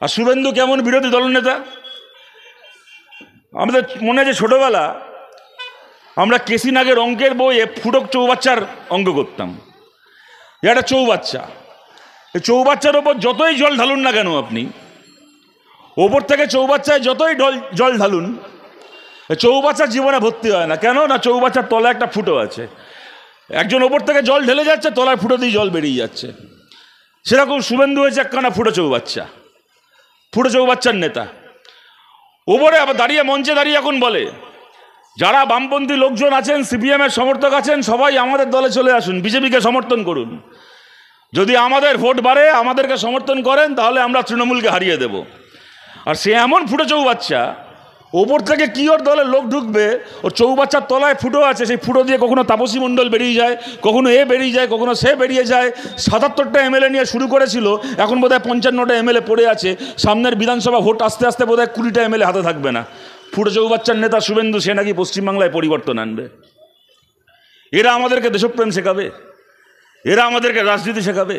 আর শুভেন্দু কেমন বিরোধী দলনেতা। আমাদের মনে আছে ছোটবেলা আমরা কেসি নাগের অঙ্কের বইয়ে ফুটক চৌবাচ্চার অঙ্ক করতাম। একটা চৌবাচ্চা, এই চৌবাচ্চার ওপর যতই জল ঢালুন না কেন আপনি, ওপর থেকে চৌবাচ্চায় যতই জল ঢালুন, চৌবাচ্চার জীবনে ভর্তি হয় না। কেন না? চৌবাচ্চার তলায় একটা ফুটো আছে। একজন ওপর থেকে জল ঢেলে যাচ্ছে, তলায় ফুটো দিয়ে জল বেরিয়ে যাচ্ছে। সেরকম শুভেন্দু হয়েছে একখানা ফুটো চৌবাচ্চা, ফুটো চৌবাচ্চার নেতা। ওপরে আবার দাঁড়িয়ে, মঞ্চে দাঁড়িয়ে এখন বলে, যারা বামপন্থী লোকজন আছেন, সিপিএমের সমর্থক আছেন, সবাই আমাদের দলে চলে আসুন, বিজেপিকে সমর্থন করুন। যদি আমাদের ভোট বাড়ে, আমাদেরকে সমর্থন করেন, তাহলে আমরা তৃণমূলকে হারিয়ে দেব। আর সে এমন ফুটো চৌবাচ্চা, ওপর থেকে কি ওর দলের লোক ঢুকবে, ওর চৌবাচ্চার তলায় ফুটো আছে, সেই ফুটো দিয়ে কখনো তাপসী মণ্ডল বেরিয়ে যায়, কখনো এ বেরিয়ে যায়, কখনো সে বেরিয়ে যায়। ৭৭টা এমএলএ নিয়ে শুরু করেছিল, এখন বোধহয় ৫৫টা এমএলএ পড়ে আছে। সামনের বিধানসভা ভোট আসতে আসতে বোধহয় ২০টা এমএলএ হাতে থাকবে না। ফুটো চৌবাচ্চার নেতা শুভেন্দু, সে নাকি পশ্চিমবাংলায় পরিবর্তন আনবে। এরা আমাদেরকে দেশপ্রেম শেখাবে, এরা আমাদেরকে রাজনীতি শেখাবে।